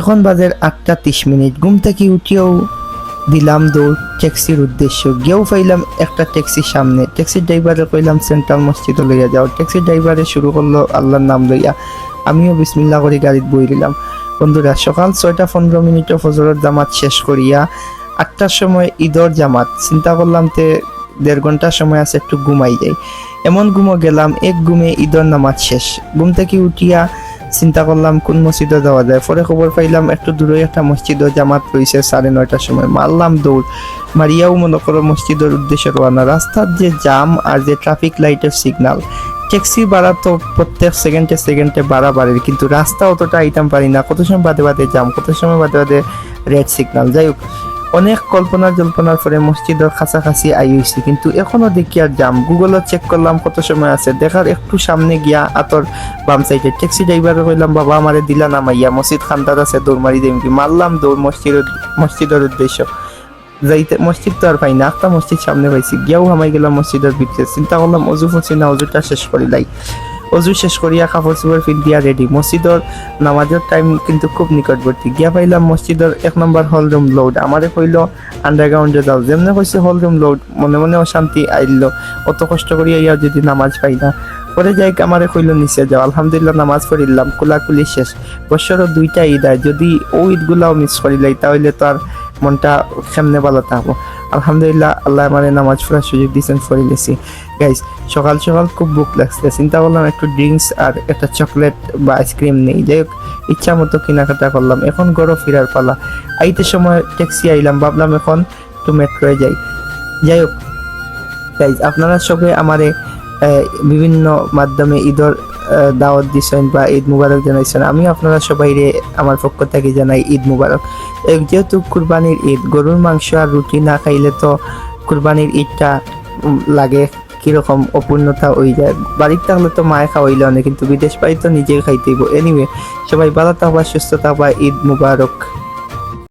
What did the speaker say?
এখন বাজে 8:30। ঘুম থেকে উঠিয়েও দিলাম দৌড় ট্যাক্সির উদ্দেশ্য। গিয়েও পাইলাম একটা ট্যাক্সির সামনে। ট্যাক্সির ড্রাইভারে কইলাম সেন্ট্রাল মসজিদে লইয়া যাও। ট্যাক্সির ড্রাইভারে শুরু করলো আল্লাহর নাম লইয়া। আমিও বিসমিল্লাহ করে গাড়িতে বই দিলাম। বন্ধুরা, সকাল 6:15 ফজরের জামাত শেষ করিয়া 8টার সময় ঈদর জামাত। চিন্তা করলাম 1.5 ঘন্টার সময় আছে, একটু ঘুমাই যাই। এমন ঘুমো গেলাম, এক ঘুমে ঈদর নামাজ শেষ। ঘুম থেকে উঠিয়া চিন্তা করলাম কোন মসজিদে যাওয়া যায়। পরে খবর পাইলাম একটু দূরে একটা মসজিদও জামাত রয়েছে 9:30টার সময়। মারলাম দৌড়, মারিয়াও মনে করো মসজিদের উদ্দেশ্যে রওনা। রাস্তার যে জাম আর যে ট্রাফিক লাইটের সিগন্যাল, ট্যাক্সি ভাড়া তো প্রত্যেক সেকেন্ডে ভাড়া বাড়ে, কিন্তু রাস্তা অতটা আইতাম পারি না। কত সময় বাদে বাদে জাম, কত সময় বাদে বাদে রেড সিগন্যাল। যাই হোক, অনেক কল্পনা জল্পনার পরে মসজিদের কাছাকাছি আইছি, কিন্তু এখনো দেখি আর জাম। গুগলও চেক করলাম কত সময় আছে, দেখার একটু সামনে গিয়া আতর বাম সাইডে। ট্যাক্সি ড্রাইভারে কইলাম বাবা আমারে দিলা নামাইয়া, মসজিদ খান্দার আছে, দৌড় মারি দেম কি। মারলাম দৌড় মসজিদের উদ্দেশ্য যাইতে। মসজিদ তো আর পাই না, একটা মসজিদ সামনে পাইছি। গিয়াও হামাই গেলাম মসজিদের ভিতরে। চিন্তা করলাম অজু ফসি না, অজুটা শেষ করিলাই। অজু শেষ করিয়া কাপড় চোপড় ফিট দিয়া রেডি। মসজিদর নামাজের টাইম কিন্তু খুব নিকটবর্তী। গিয়া পাইলাম মসজিদের 1 নম্বর হল রুম লোড। আমারে কইল আন্ডারগ্রাউন্ডে যাও। যেমনে কইছে হল রুম লোড, মনে মনে অশান্তি আইলো। অত কষ্ট করিয়া ইয়া যদি নামাজ পাই না। পরে যাই আমারে কইল নিচে যাও। আলহামদুলিল্লাহ নামাজ পড়িলাম, কুলাকুলি শেষ। বছরও 2টা ঈদ হয়, যদি ও ঈদগুলাও মিস করিলাই তাহলে তো আর মনটা কেমনে ভালো থাকবো। আলহামদুলিল্লাহ আল্লাহ মানে নামাজ পড়ার সুযোগ দিয়েছেন, পড়ে গেছি। গাইস, সকাল সকাল খুব বুক লাগছে। চিন্তা করলাম একটু ড্রিঙ্কস আর একটা চকলেট বা আইসক্রিম নেই। যাই হোক, ইচ্ছা মতো কেনাকাটা করলাম। এখন ঘরও ফিরার পালা। আইতে সময় ট্যাক্সি আইলাম, ভাবলাম এখন একটু মেট্রোয় যাই। যাই হোক গাইস, আপনারা সবে আমারে বিভিন্ন মাধ্যমে ঈদর দাওয়াত দিচ্ছেন বা ঈদ মুবারক জানাইছেন। আমি আপনারা সবাইরে আমার পক্ষ থেকে জানাই ঈদ মুবারক। যেহেতু কুরবানির ঈদ, গরুর মাংস আর রুটি না খাইলে তো কুরবানির ঈদটা লাগে কিরকম অপূর্ণতা হয়ে যায়। বাড়িতে থাকলে তো মায়ে খাওয়াইলে অনেক, কিন্তু বিদেশ বাড়ি তো নিজেই খাইতেইব। এনিওয়ে, সবাই ভালো থাকবা, সুস্থ থাকবা। ঈদ মুবারক।